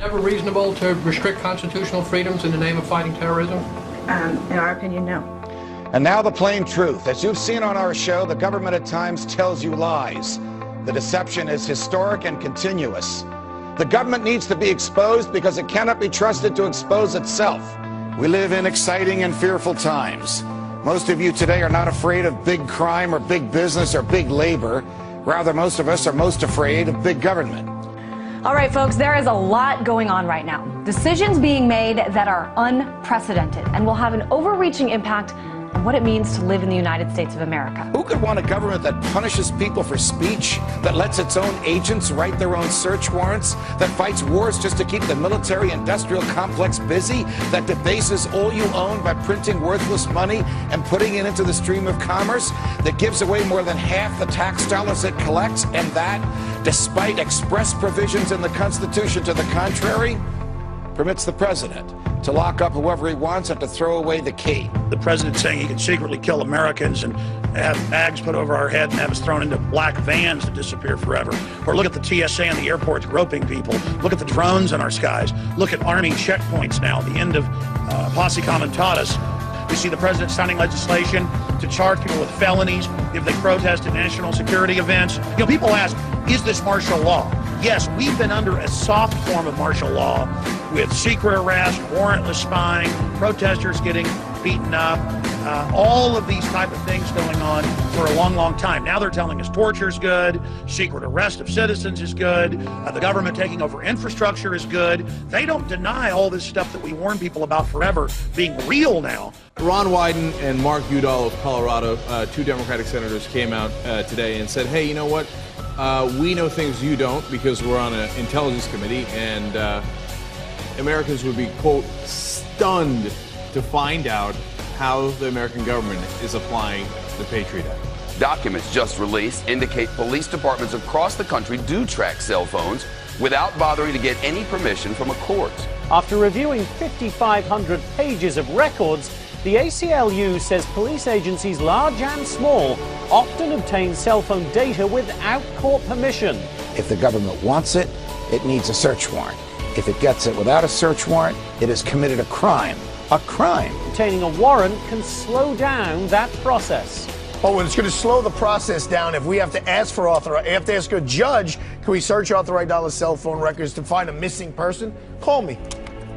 Never reasonable to restrict constitutional freedoms in the name of fighting terrorism? In our opinion, no. And now the plain truth. As you've seen on our show, the government at times tells you lies. The deception is historic and continuous. The government needs to be exposed because it cannot be trusted to expose itself. We live in exciting and fearful times. Most of you today are not afraid of big crime or big business or big labor. Rather, most of us are most afraid of big government. All right, folks, there is a lot going on right now. Decisions being made that are unprecedented and will have an overreaching impact on what it means to live in the United States of America. Who could want a government that punishes people for speech, that lets its own agents write their own search warrants, that fights wars just to keep the military-industrial complex busy, that debases all you own by printing worthless money and putting it into the stream of commerce, that gives away more than half the tax dollars it collects, and that, despite express provisions in the Constitution to the contrary, permits the president to lock up whoever he wants and to throw away the key. The president saying he can secretly kill Americans and have bags put over our head and have us thrown into black vans to disappear forever. Or look at the TSA and the airports groping people. Look at the drones in our skies. Look at arming checkpoints now, the end of posse comitatus. We see the president signing legislation to charge people with felonies if they protest at national security events. You know, people ask, is this martial law? Yes, we've been under a soft form of martial law with secret arrest, warrantless spying, protesters getting beaten up, all of these type of things going on for a long, long time. Now they're telling us torture is good, secret arrest of citizens is good, the government taking over infrastructure is good. They don't deny all this stuff that we warn people about forever being real now. Ron Wyden and Mark Udall of Colorado, two Democratic senators, came out today and said, hey, you know what? We know things you don't because we're on an intelligence committee, and Americans would be, quote, stunned to find out how the American government is applying the Patriot Act. Documents just released indicate police departments across the country do track cell phones without bothering to get any permission from a court. After reviewing 5,500 pages of records, the ACLU says police agencies, large and small, often obtain cell phone data without court permission. If the government wants it, it needs a search warrant. If it gets it without a search warrant, it has committed a crime. A crime. Obtaining a warrant can slow down that process. Oh, and it's going to slow the process down if we have to ask for have to ask a judge, can we search authorized dollar cell phone records to find a missing person? Call me.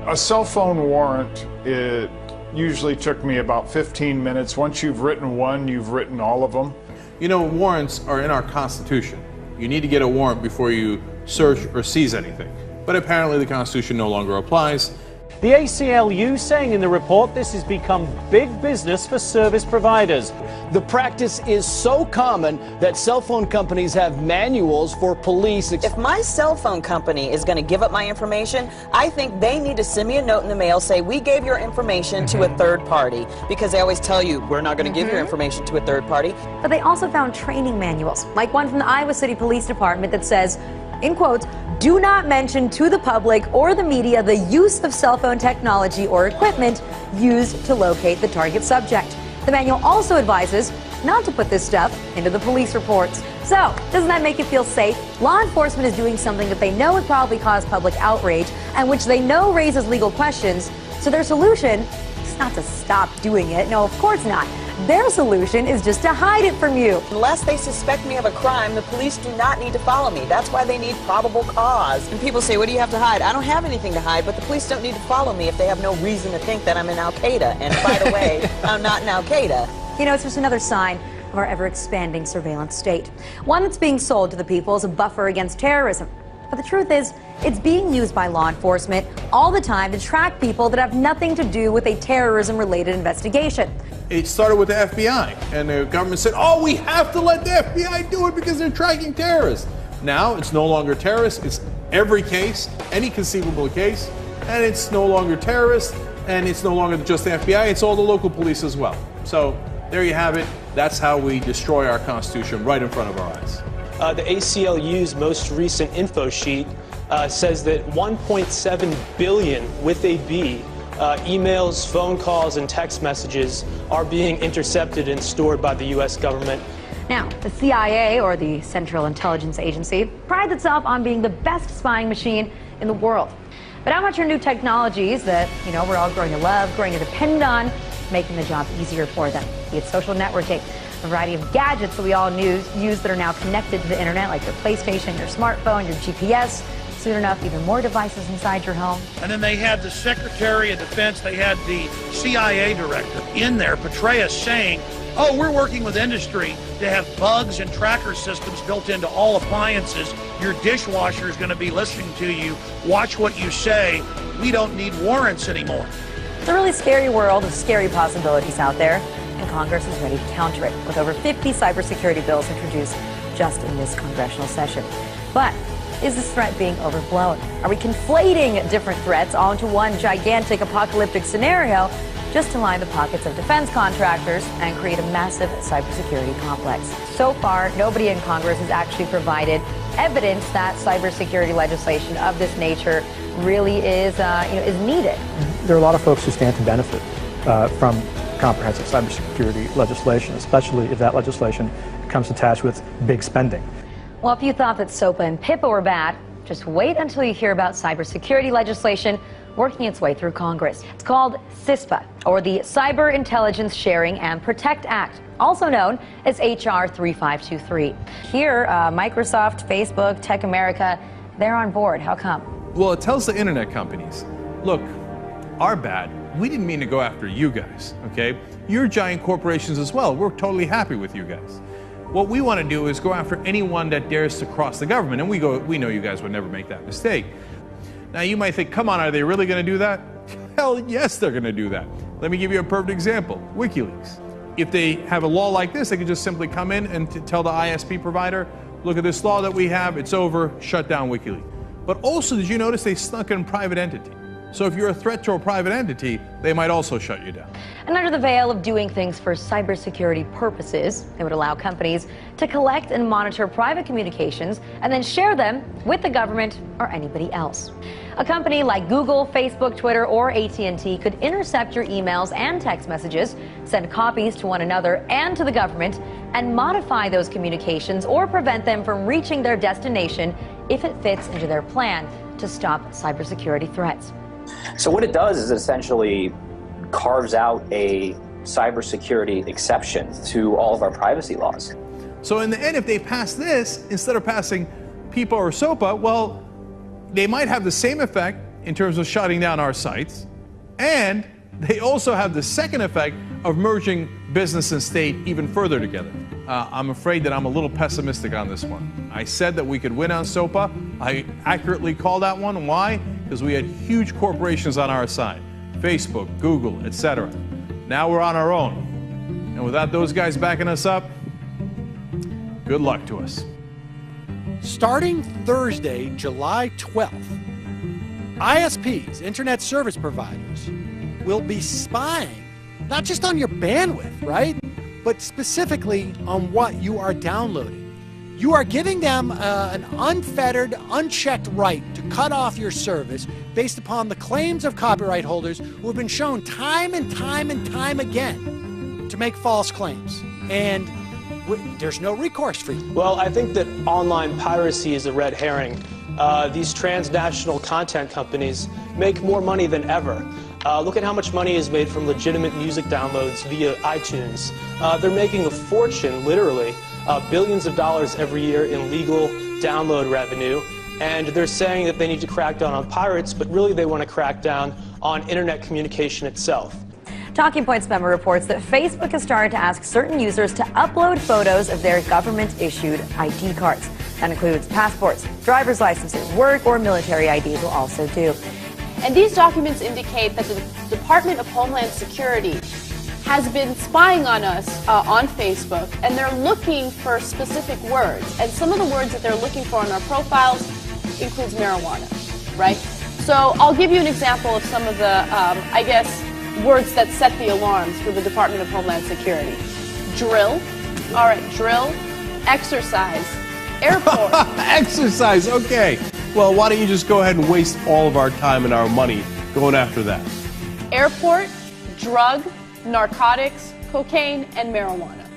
A cell phone warrant, it usually took me about 15 minutes. Once you've written one, you've written all of them. You know, warrants are in our Constitution. You need to get a warrant before you search or seize anything. But apparently the Constitution no longer applies. The ACLU saying in the report this has become big business for service providers. The practice is so common that cell phone companies have manuals for police. If my cell phone company is going to give up my information, I think they need to send me a note in the mail, say we gave your information to a third party, because they always tell you we're not going to give your information to a third party. But they also found training manuals, like one from the Iowa City Police Department that says, in quotes, do not mention to the public or the media the use of cell phone technology or equipment used to locate the target subject. The manual also advises not to put this stuff into the police reports. So, doesn't that make you feel safe? Law enforcement is doing something that they know would probably cause public outrage and which they know raises legal questions. So their solution is not to stop doing it. No, of course not. Their solution is just to hide it from you. Unless they suspect me of a crime, the police do not need to follow me. That's why they need probable cause. And people say, what do you have to hide? I don't have anything to hide, but the police don't need to follow me if they have no reason to think that I'm in Al-Qaeda. And by the way, I'm not in Al-Qaeda. You know, it's just another sign of our ever-expanding surveillance state. One that's being sold to the people as a buffer against terrorism. But the truth is, it's being used by law enforcement all the time to track people that have nothing to do with a terrorism-related investigation. It started with the FBI, and the government said, oh, we have to let the FBI do it because they're tracking terrorists. Now it's no longer terrorists, it's every case, any conceivable case, and it's no longer terrorists, and it's no longer just the FBI, it's all the local police as well. So there you have it. That's how we destroy our Constitution right in front of our eyes. The ACLU's most recent info sheet says that 1.7 billion, with a B, emails, phone calls, and text messages are being intercepted and stored by the U.S. government. Now, the CIA, or the Central Intelligence Agency, prides itself on being the best spying machine in the world. But how much are new technologies that, we're all growing to love, growing to depend on, making the job easier for them? Be it social networking, a variety of gadgets that we all use that are now connected to the internet, like your PlayStation, your smartphone, your GPS. Soon enough, even more devices inside your home. And then they had the Secretary of Defense, they had the CIA director in there, Petraeus, saying, oh, we're working with industry to have bugs and tracker systems built into all appliances. Your dishwasher is going to be listening to you. Watch what you say. We don't need warrants anymore. It's a really scary world of scary possibilities out there, and Congress is ready to counter it with over 50 cybersecurity bills introduced just in this congressional session. But is this threat being overblown? Are we conflating different threats onto one gigantic apocalyptic scenario just to line the pockets of defense contractors and create a massive cybersecurity complex? So far, nobody in Congress has actually provided evidence that cybersecurity legislation of this nature really is needed. There are a lot of folks who stand to benefit from comprehensive cybersecurity legislation, especially if that legislation comes attached with big spending. Well, if you thought that SOPA and PIPA were bad, just wait until you hear about cybersecurity legislation working its way through Congress. It's called CISPA, or the Cyber Intelligence Sharing and Protect Act, also known as HR 3523. Here, Microsoft, Facebook, Tech America, they're on board. How come? Well, it tells the internet companies, look, our bad. We didn't mean to go after you guys, okay? You're giant corporations as well. We're totally happy with you guys. What we want to do is go after anyone that dares to cross the government, and we know you guys would never make that mistake. Now you might think, come on, are they really going to do that? Hell yes, they're going to do that. Let me give you a perfect example, WikiLeaks. If they have a law like this, they can just simply come in and tell the ISP provider, look at this law that we have, it's over, shut down WikiLeaks. But also, did you notice they snuck in private entity? So if you're a threat to a private entity, they might also shut you down. And under the veil of doing things for cybersecurity purposes, they would allow companies to collect and monitor private communications and then share them with the government or anybody else. A company like Google, Facebook, Twitter, or AT&T could intercept your emails and text messages, send copies to one another and to the government, and modify those communications or prevent them from reaching their destination if it fits into their plan to stop cybersecurity threats. So what it does is essentially carves out a cybersecurity exception to all of our privacy laws. So in the end, if they pass this, instead of passing PIPA or SOPA, well, they might have the same effect in terms of shutting down our sites, and they also have the second effect of merging business and state even further together. I'm afraid that I'm a little pessimistic on this one. I said that we could win on SOPA. I accurately called that one. Why? Because we had huge corporations on our side. Facebook, Google, etc. Now we're on our own. And without those guys backing us up, good luck to us. Starting Thursday, July 12th, ISPs, Internet Service Providers, will be spying not just on your bandwidth, right? But specifically on what you are downloading. You are giving them an unfettered, unchecked right to cut off your service based upon the claims of copyright holders who have been shown time and time and time again to make false claims. And there's no recourse for you. Well, I think that online piracy is a red herring. These transnational content companies make more money than ever. Look at how much money is made from legitimate music downloads via iTunes. They're making a fortune, literally, billions of dollars every year in legal download revenue. And they're saying that they need to crack down on pirates, but really they want to crack down on internet communication itself. Talking Points memo reports that Facebook has started to ask certain users to upload photos of their government-issued ID cards. That includes passports, driver's licenses, work or military IDs will also do. And these documents indicate that the Department of Homeland Security has been spying on us on Facebook, and they're looking for specific words. And some of the words that they're looking for in our profiles includes marijuana, right? So I'll give you an example of some of the, words that set the alarms for the Department of Homeland Security. Drill, all right, drill, exercise, airport. Exercise, okay. Well, why don't you just go ahead and waste all of our time and our money going after that? Airport, drug, narcotics, cocaine, and marijuana.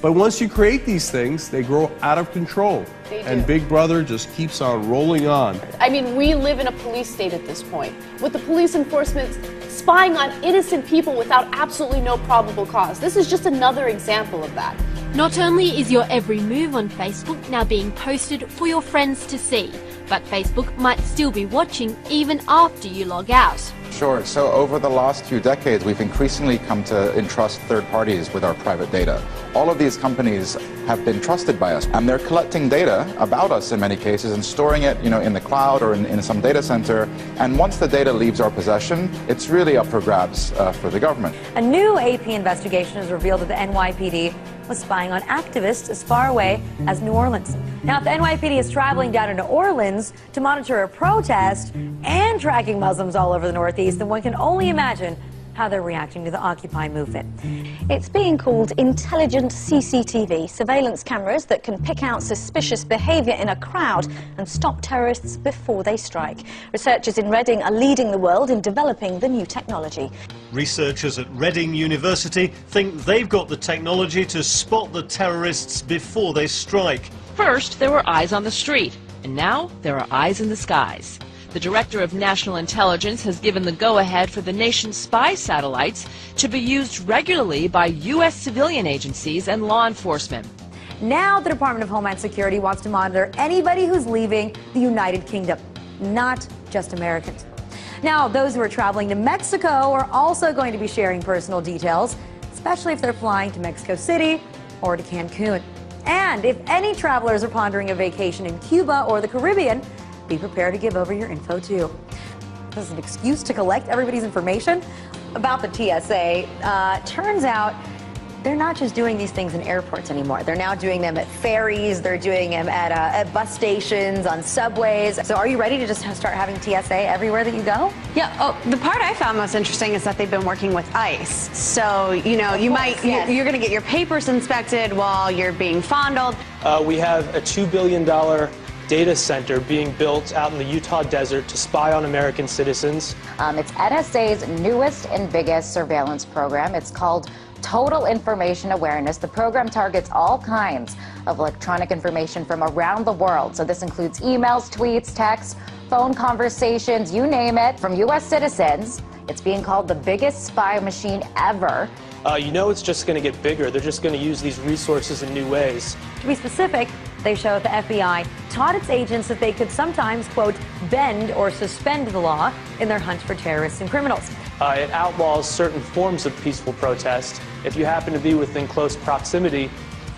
But once you create these things, they grow out of control. They do. And Big Brother just keeps on rolling on. I mean, we live in a police state at this point, with the police enforcement spying on innocent people without absolutely no probable cause. This is just another example of that. Not only is your every move on Facebook now being posted for your friends to see, but Facebook might still be watching even after you log out. Sure. So over the last few decades, we've increasingly come to entrust third parties with our private data. All of these companies have been trusted by us, and they're collecting data about us in many cases and storing it, in the cloud or in some data center. And once the data leaves our possession, it's really up for grabs for the government. A new AP investigation has revealed that the NYPD was spying on activists as far away as New Orleans. Now, if the NYPD is traveling down to New Orleans to monitor a protest and tracking Muslims all over the Northeast, then one can only imagine how they're reacting to the Occupy movement. It's being called intelligent CCTV, surveillance cameras that can pick out suspicious behavior in a crowd and stop terrorists before they strike. Researchers in Reading are leading the world in developing the new technology. Researchers at Reading University think they've got the technology to spot the terrorists before they strike. First, there were eyes on the street, and now there are eyes in the skies. The Director of National Intelligence has given the go-ahead for the nation's spy satellites to be used regularly by U.S. civilian agencies and law enforcement. Now the Department of Homeland Security wants to monitor anybody who's leaving the United Kingdom, not just Americans. Now, those who are traveling to Mexico are also going to be sharing personal details, especially if they're flying to Mexico City or to Cancun. And if any travelers are pondering a vacation in Cuba or the Caribbean, be prepared to give over your info too. This is an excuse to collect everybody's information about the TSA. Turns out they're not just doing these things in airports anymore. They're now doing them at ferries. They're doing them at bus stations, on subways. So are you ready to just start having TSA everywhere that you go? Yeah. Oh, the part I found most interesting is that they've been working with ICE. So, you're going to get your papers inspected while you're being fondled. We have a $2 billion data center being built out in the Utah desert to spy on American citizens. It's NSA's newest and biggest surveillance program. It's called Total Information Awareness. The program targets all kinds of electronic information from around the world. So this includes emails, tweets, texts, phone conversations, you name it, from U.S. citizens. It's being called the biggest spy machine ever. It's just going to get bigger. They're just going to use these resources in new ways. To be specific, they show that the FBI taught its agents that they could sometimes, quote, bend or suspend the law in their hunt for terrorists and criminals. It outlaws certain forms of peaceful protest. If you happen to be within close proximity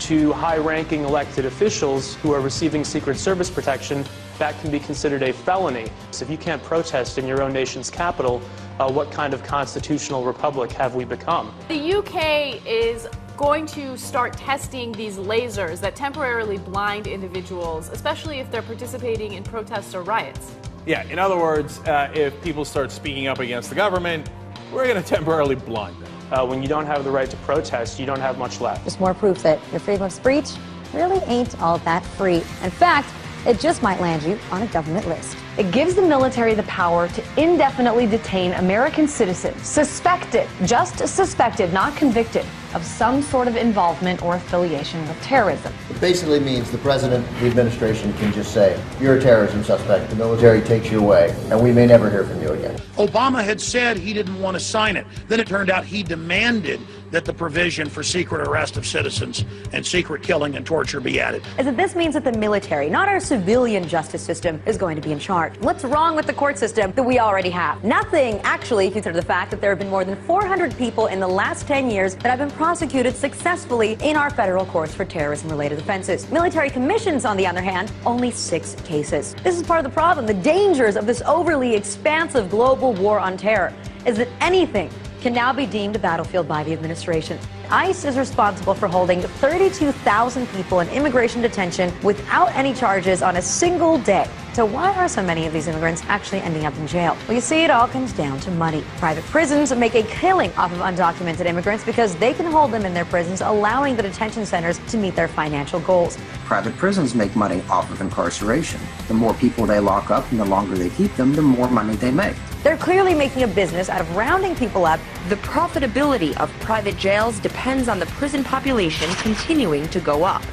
to high-ranking elected officials who are receiving Secret Service protection, that can be considered a felony. So if you can't protest in your own nation's capital, what kind of constitutional republic have we become? The UK is going to start testing these lasers that temporarily blind individuals, especially if they're participating in protests or riots. Yeah, in other words, if people start speaking up against the government, we're going to temporarily blind them. When you don't have the right to protest, you don't have much left. Just more proof that your freedom of speech really ain't all that free. In fact, it just might land you on a government list. It gives the military the power to indefinitely detain American citizens suspected, just suspected, not convicted, of some sort of involvement or affiliation with terrorism. It basically means the president, the administration can just say, you're a terrorism suspect, the military takes you away, and we may never hear from you again. Obama had said he didn't want to sign it. Then it turned out he demanded that the provision for secret arrest of citizens and secret killing and torture be added. Is that this means that the military, not our civilian justice system, is going to be in charge. What's wrong with the court system that we already have? Nothing, actually, if you consider the fact that there have been more than 400 people in the last 10 years that have been prosecuted successfully in our federal courts for terrorism-related offenses. Military commissions, on the other hand, only 6 cases. This is part of the problem. The dangers of this overly expansive global war on terror is that anything can now be deemed a battlefield by the administration. ICE is responsible for holding 32,000 people in immigration detention without any charges on a single day. So why are so many of these immigrants actually ending up in jail? Well, you see, it all comes down to money. Private prisons make a killing off of undocumented immigrants because they can hold them in their prisons, allowing the detention centers to meet their financial goals. Private prisons make money off of incarceration. The more people they lock up and the longer they keep them, the more money they make. They're clearly making a business out of rounding people up. The profitability of private jails depends on the prison population continuing to go up.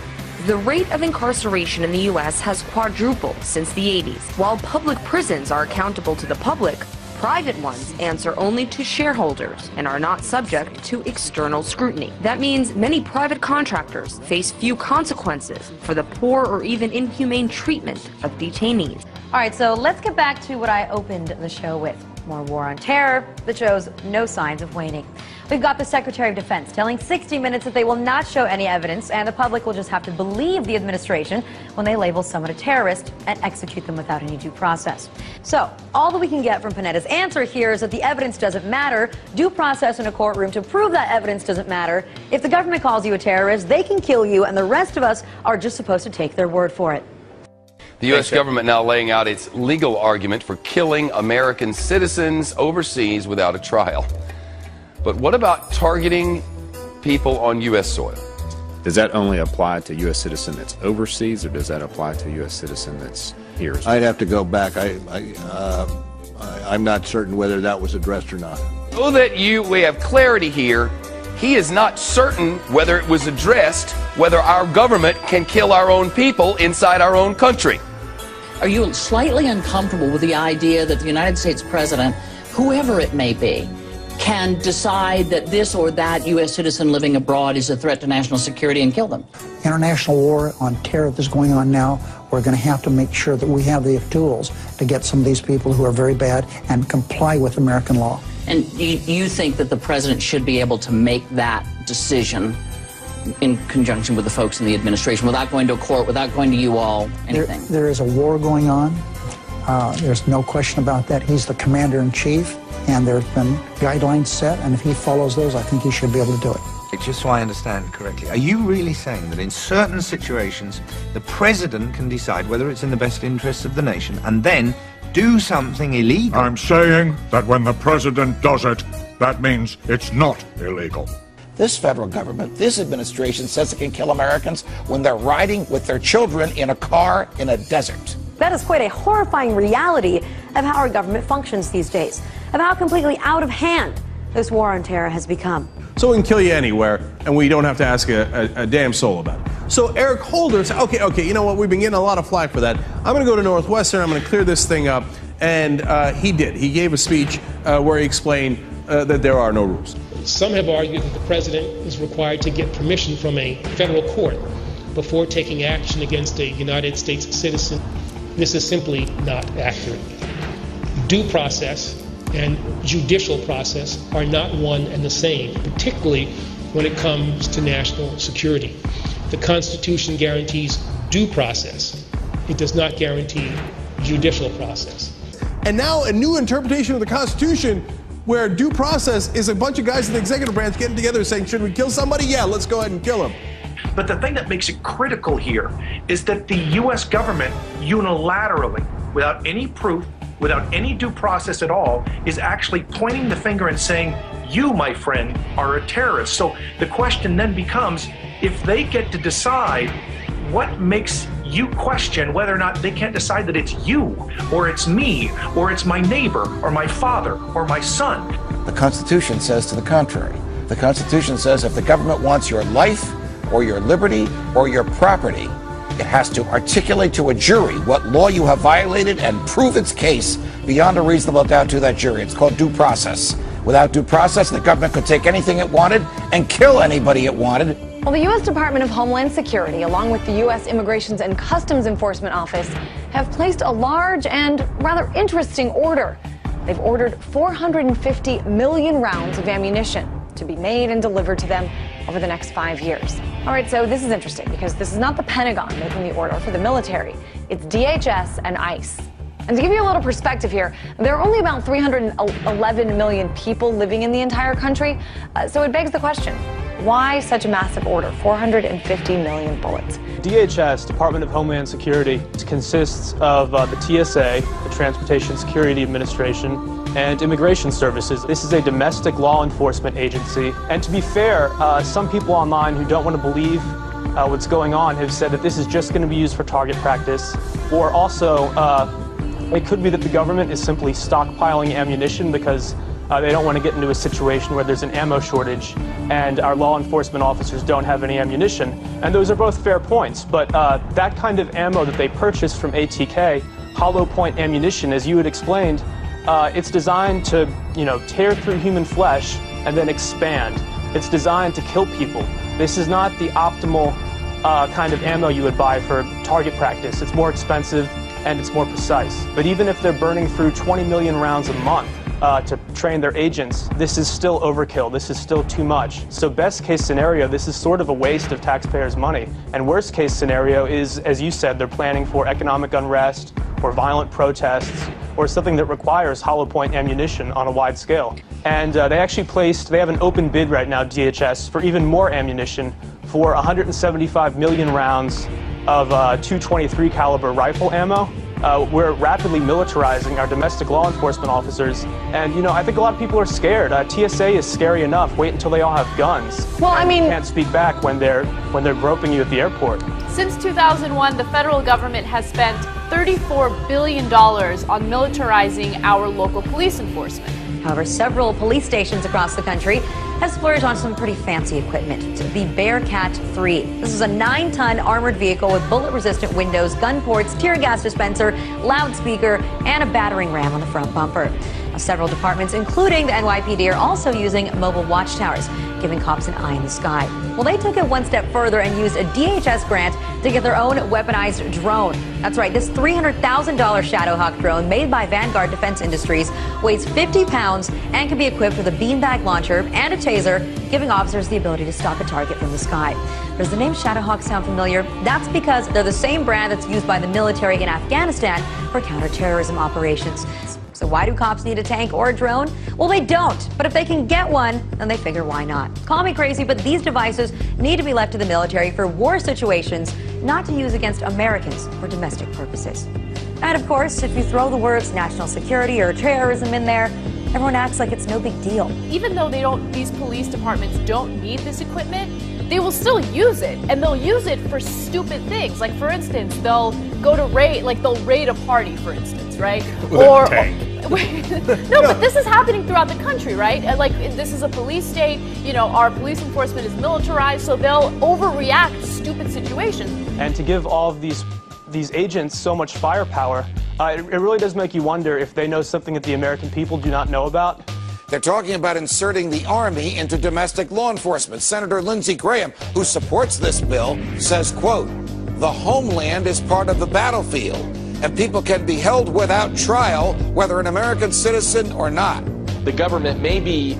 The rate of incarceration in the U.S. has quadrupled since the 80s. While public prisons are accountable to the public, private ones answer only to shareholders and are not subject to external scrutiny. That means many private contractors face few consequences for the poor or even inhumane treatment of detainees. All right, so let's get back to what I opened the show with. More war on terror that shows no signs of waning. We've got the Secretary of Defense telling 60 Minutes that they will not show any evidence and the public will just have to believe the administration when they label someone a terrorist and execute them without any due process. So, all that we can get from Panetta's answer here is that the evidence doesn't matter. Due process in a courtroom to prove that evidence doesn't matter. If the government calls you a terrorist, they can kill you and the rest of us are just supposed to take their word for it. The U.S. government now laying out its legal argument for killing American citizens overseas without a trial. But what about targeting people on U.S. soil? Does that only apply to U.S. citizen that's overseas, or does that apply to U.S. citizen that's here? I'd have to go back. I'm not certain whether that was addressed or not. So that we have clarity here, he is not certain whether it was addressed, whether our government can kill our own people inside our own country. Are you slightly uncomfortable with the idea that the United States president, whoever it may be, can decide that this or that U.S. citizen living abroad is a threat to national security and kill them? International war on terror that's going on now, we're going to have to make sure that we have the tools to get some of these people who are very bad and comply with American law. And you think that the president should be able to make that decision in conjunction with the folks in the administration, without going to a court, without going to you all, anything? There is a war going on. There's no question about that. He's the commander-in-chief, and there have been guidelines set, and if he follows those, I think he should be able to do it. Just so I understand correctly, are you really saying that in certain situations, the president can decide whether it's in the best interests of the nation and then do something illegal? I'm saying that when the president does it, that means it's not illegal. This federal government, this administration says it can kill Americans when they're riding with their children in a car in a desert. That is quite a horrifying reality of how our government functions these days, of how completely out of hand this war on terror has become. So we can kill you anywhere, and we don't have to ask a damn soul about it. So Eric Holder said, okay, you know what? We've been getting a lot of flack for that. I'm going to go to Northwestern. I'm going to clear this thing up. And he did. He gave a speech where he explained that there are no rules. Some have argued that the president is required to get permission from a federal court before taking action against a United States citizen. This is simply not accurate. Due process and judicial process are not one and the same, particularly when it comes to national security. The Constitution guarantees due process. It does not guarantee judicial process. And now a new interpretation of the Constitution where due process is a bunch of guys in the executive branch getting together saying, should we kill somebody? Yeah, let's go ahead and kill him. But the thing that makes it critical here is that the U.S. government unilaterally, without any proof, without any due process at all, is actually pointing the finger and saying, you, my friend, are a terrorist. So the question then becomes, if they get to decide, what makes you question whether or not they can't decide that it's you, or it's me, or it's my neighbor, or my father, or my son? The Constitution says to the contrary. The Constitution says if the government wants your life, or your liberty, or your property, it has to articulate to a jury what law you have violated and prove its case beyond a reasonable doubt to that jury. It's called due process. Without due process, the government could take anything it wanted and kill anybody it wanted. Well, the U.S. Department of Homeland Security, along with the U.S. Immigrations and Customs Enforcement Office, have placed a large and rather interesting order. They've ordered 450 million rounds of ammunition to be made and delivered to them over the next 5 years. All right, so this is interesting because this is not the Pentagon making the order for the military. It's DHS and ICE. And to give you a little perspective here, there are only about 311 million people living in the entire country. So it begs the question, Why such a massive order, 450 million bullets? DHS, Department of Homeland Security, consists of the TSA, the Transportation Security Administration, and Immigration Services. This is a domestic law enforcement agency. And to be fair, some people online who don't want to believe what's going on have said that this is just going to be used for target practice, or also it could be that the government is simply stockpiling ammunition because they don't want to get into a situation where there's an ammo shortage and our law enforcement officers don't have any ammunition. And those are both fair points, but that kind of ammo that they purchased from ATK, hollow point ammunition, as you had explained, it's designed to, tear through human flesh and then expand. It's designed to kill people. This is not the optimal kind of ammo you would buy for target practice. It's more expensive and it's more precise. But even if they're burning through 20 million rounds a month to train their agents, this is still overkill. This is still too much. So best case scenario, this is sort of a waste of taxpayers' money. And worst case scenario is, as you said, they're planning for economic unrest or violent protests or something that requires hollow point ammunition on a wide scale. And they have an open bid right now, DHS, for even more ammunition for 175 million rounds of .223 caliber rifle ammo. We're rapidly militarizing our domestic law enforcement officers, and I think a lot of people are scared. TSA is scary enough. Wait until they all have guns. Well, I mean, you can't speak back when they're groping you at the airport. Since 2001, the federal government has spent $34 billion on militarizing our local police enforcement. However, several police stations across the country has splurged on some pretty fancy equipment. The Bearcat 3. This is a 9-ton armored vehicle with bullet-resistant windows, gun ports, tear gas dispenser, loudspeaker, and a battering ram on the front bumper. Several departments, including the NYPD, are also using mobile watchtowers, giving cops an eye in the sky. Well, they took it one step further and used a DHS grant to get their own weaponized drone. That's right, this $300,000 Shadowhawk drone made by Vanguard Defense Industries weighs 50 pounds and can be equipped with a beanbag launcher and a taser, giving officers the ability to stalk a target from the sky. Does the name Shadowhawk sound familiar? That's because they're the same brand that's used by the military in Afghanistan for counterterrorism operations. So why do cops need a tank or a drone? Well, they don't. But if they can get one, then they figure why not. Call me crazy, but these devices need to be left to the military for war situations, not to use against Americans for domestic purposes. And of course, if you throw the words national security or terrorism in there, everyone acts like it's no big deal. Even though these police departments don't need this equipment, they will still use it, and they'll use it for stupid things. Like, for instance, they'll go to they'll raid a party, for instance, right? With a tank. No, but this is happening throughout the country, right? Like, this is a police state. Our police enforcement is militarized, so they'll overreact to stupid situations. And to give all of these agents so much firepower, it really does make you wonder if they know something that the American people do not know about. They're talking about inserting the Army into domestic law enforcement. Senator Lindsey Graham, who supports this bill, says, quote, "The homeland is part of the battlefield, and people can be held without trial, whether an American citizen or not." The government may be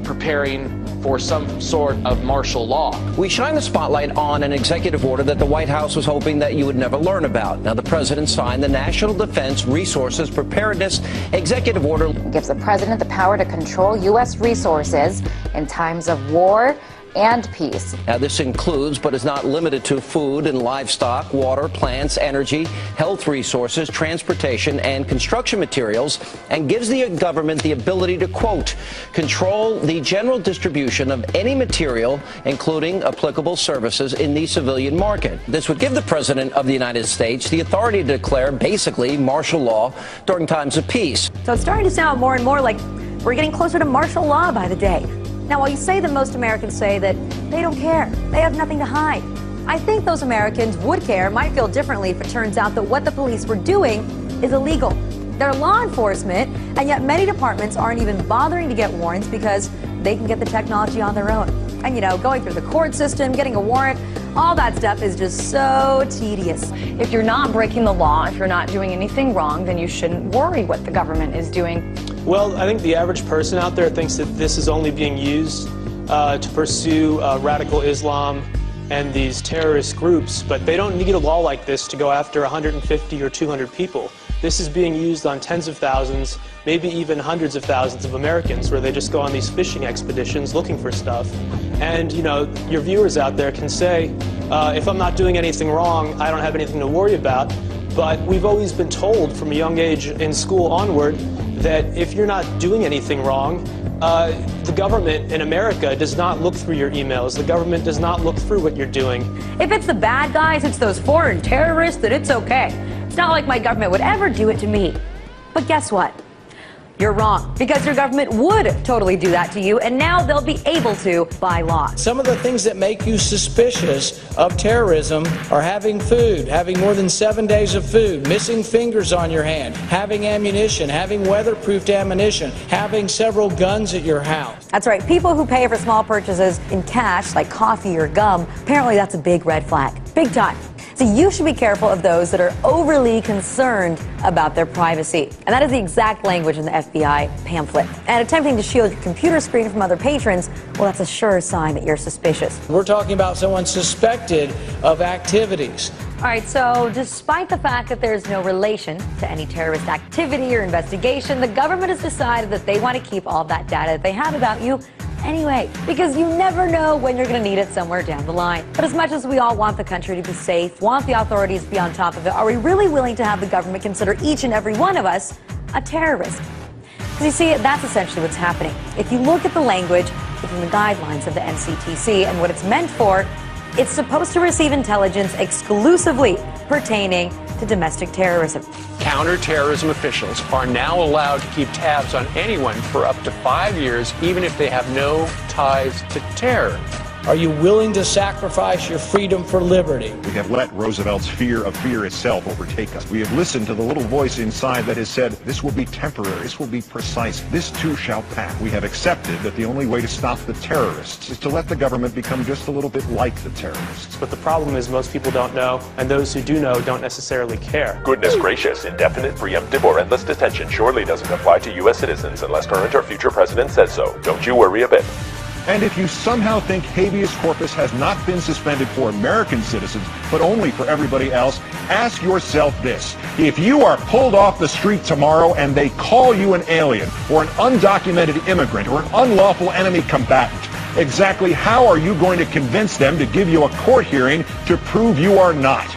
preparing for some sort of martial law. We shine the spotlight on an executive order that the White House was hoping that you would never learn about. Now, the president signed the National Defense Resources Preparedness Executive Order. It gives the president the power to control U.S. resources in times of war and peace. Now, this includes, but is not limited to, food and livestock, water, plants, energy, health resources, transportation, and construction materials, and gives the government the ability to, quote, control the general distribution of any material, including applicable services, in the civilian market. This would give the president of the United States the authority to declare, basically, martial law during times of peace. So it's starting to sound more and more like we're getting closer to martial law by the day. Now, while you say that most Americans say that they don't care, they have nothing to hide, I think those Americans would care, might feel differently if it turns out that what the police were doing is illegal. They're law enforcement, and yet many departments aren't even bothering to get warrants because they can get the technology on their own. And, going through the court system, getting a warrant, all that stuff is just so tedious. If you're not breaking the law, if you're not doing anything wrong, then you shouldn't worry what the government is doing. Well, I think the average person out there thinks that this is only being used to pursue radical Islam and these terrorist groups, but they don't need a law like this to go after 150 or 200 people. This is being used on tens of thousands, maybe even hundreds of thousands of Americans, where they just go on these fishing expeditions looking for stuff. And, you know, your viewers out there can say, if I'm not doing anything wrong, I don't have anything to worry about. But we've always been told from a young age in school onward that if you're not doing anything wrong, the government in America does not look through your emails. The government does not look through what you're doing. If it's the bad guys, it's those foreign terrorists, then it's okay. It's not like my government would ever do it to me. But guess what? You're wrong, because your government would totally do that to you, and now they'll be able to by law. Some of the things that make you suspicious of terrorism are having food, having more than 7 days of food, missing fingers on your hand, having ammunition, having weatherproofed ammunition, having several guns at your house. That's right. People who pay for small purchases in cash, like coffee or gum, apparently that's a big red flag. Big time. So you should be careful of those that are overly concerned about their privacy. And that is the exact language in the FBI pamphlet. And attempting to shield your computer screen from other patrons, well, that's a sure sign that you're suspicious. We're talking about someone suspected of activities. All right, so despite the fact that there's no relation to any terrorist activity or investigation, the government has decided that they want to keep all that data that they have about you anyway, because you never know when you're going to need it somewhere down the line. But as much as we all want the country to be safe, want the authorities to be on top of it, are we really willing to have the government consider each and every one of us a terrorist? Because you see, that's essentially what's happening. If you look at the language within the guidelines of the NCTC and what it's meant for, it's supposed to receive intelligence exclusively pertaining to domestic terrorism. Counterterrorism officials are now allowed to keep tabs on anyone for up to 5 years, even if they have no ties to terror. Are you willing to sacrifice your freedom for liberty? We have let Roosevelt's fear of fear itself overtake us. We have listened to the little voice inside that has said, this will be temporary, this will be precise, this too shall pass. We have accepted that the only way to stop the terrorists is to let the government become just a little bit like the terrorists. But the problem is most people don't know, and those who do know don't necessarily care. Goodness gracious, indefinite, preemptive, or endless detention surely doesn't apply to U.S. citizens unless current or future president says so. Don't you worry a bit. And if you somehow think habeas corpus has not been suspended for American citizens, but only for everybody else, ask yourself this. If you are pulled off the street tomorrow and they call you an alien, or an undocumented immigrant, or an unlawful enemy combatant, exactly how are you going to convince them to give you a court hearing to prove you are not?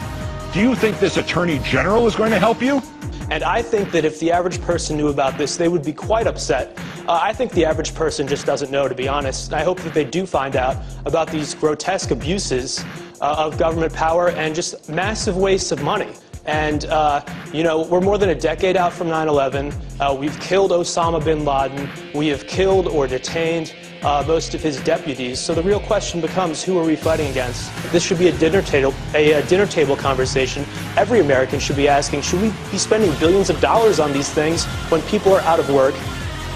Do you think this Attorney General is going to help you? And I think that if the average person knew about this, they would be quite upset. I think the average person just doesn't know, to be honest. I hope that they do find out about these grotesque abuses of government power and just massive wastes of money. And, you know, we're more than a decade out from 9/11. We've killed Osama bin Laden. We have killed or detained most of his deputies. So the real question becomes, who are we fighting against? This should be a dinner table conversation. Every American should be asking, should we be spending billions of dollars on these things when people are out of work,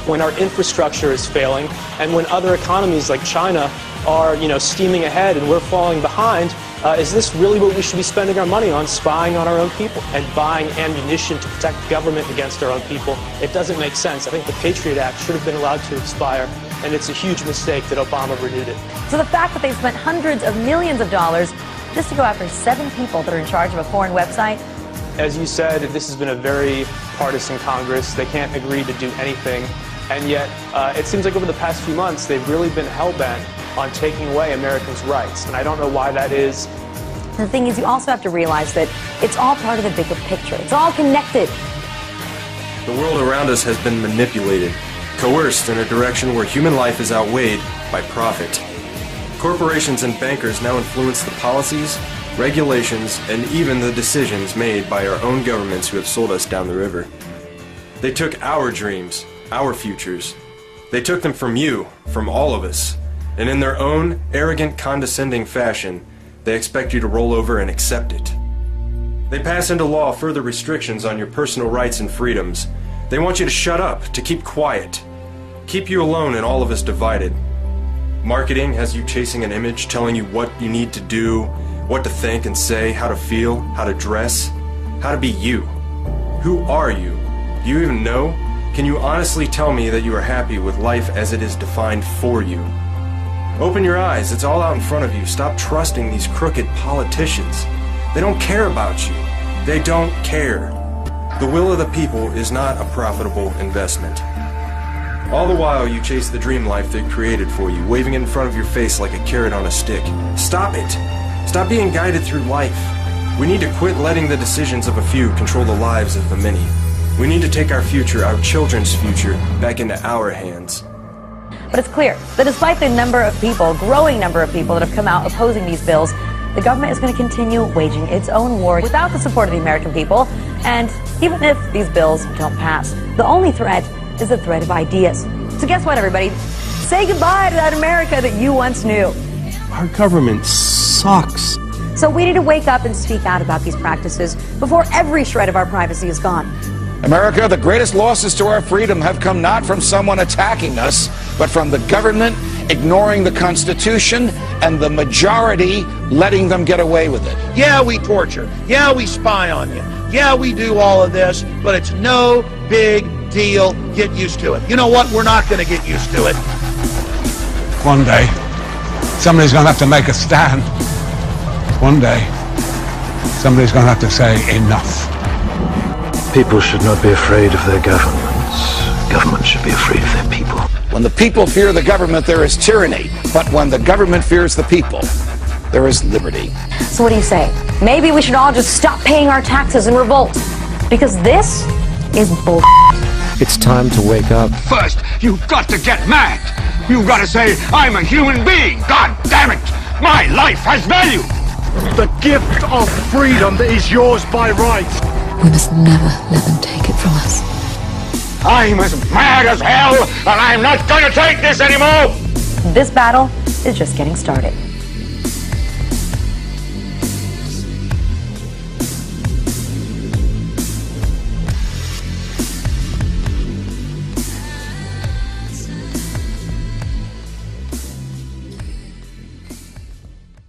when our infrastructure is failing, and when other economies like China are, you know, steaming ahead and we're falling behind? Is this really what we should be spending our money on, spying on our own people and buying ammunition to protect the government against our own people? It doesn't make sense. I think the Patriot Act should have been allowed to expire, and it's a huge mistake that Obama renewed it. So the fact that they've spent hundreds of millions of dollars just to go after 7 people that are in charge of a foreign website? As you said, this has been a very partisan Congress. They can't agree to do anything. And yet, it seems like over the past few months, they've really been hell-bent on taking away Americans' rights. And I don't know why that is. The thing is, you also have to realize that it's all part of the bigger picture. It's all connected. The world around us has been manipulated, coerced in a direction where human life is outweighed by profit. Corporations and bankers now influence the policies, regulations, and even the decisions made by our own governments who have sold us down the river. They took our dreams, our futures. They took them from you, from all of us. And in their own arrogant, condescending fashion, they expect you to roll over and accept it. They pass into law further restrictions on your personal rights and freedoms. They want you to shut up, to keep quiet, keep you alone and all of us divided. Marketing has you chasing an image, telling you what you need to do, what to think and say, how to feel, how to dress, how to be you. Who are you? Do you even know? Can you honestly tell me that you are happy with life as it is defined for you? Open your eyes, it's all out in front of you. Stop trusting these crooked politicians. They don't care about you. They don't care. The will of the people is not a profitable investment. All the while, you chase the dream life they created for you, waving it in front of your face like a carrot on a stick. Stop it. Stop being guided through life. We need to quit letting the decisions of a few control the lives of the many. We need to take our future, our children's future, back into our hands. But it's clear that despite the growing number of people that have come out opposing these bills, the government is going to continue waging its own war without the support of the American people. And even if these bills don't pass, the only threat is the threat of ideas. So guess what, everybody? Say goodbye to that America that you once knew. Our government sucks. So we need to wake up and speak out about these practices before every shred of our privacy is gone. America, the greatest losses to our freedom have come not from someone attacking us, but from the government ignoring the Constitution and the majority letting them get away with it. Yeah, we torture. Yeah, we spy on you. Yeah, we do all of this, but it's no big deal. Get used to it. You know what? We're not going to get used to it. One day, somebody's going to have to make a stand. One day, somebody's going to have to say enough. People should not be afraid of their governments. Governments should be afraid of their people. When the people fear the government, there is tyranny. But when the government fears the people, there is liberty. So what do you say? Maybe we should all just stop paying our taxes and revolt. Because this is bull. It's time to wake up. First, you've got to get mad. You've got to say, I'm a human being. God damn it. My life has value. The gift of freedom that is yours by right. We must never let them take it from us. I'm as mad as hell, and I'm not going to take this anymore. This battle is just getting started.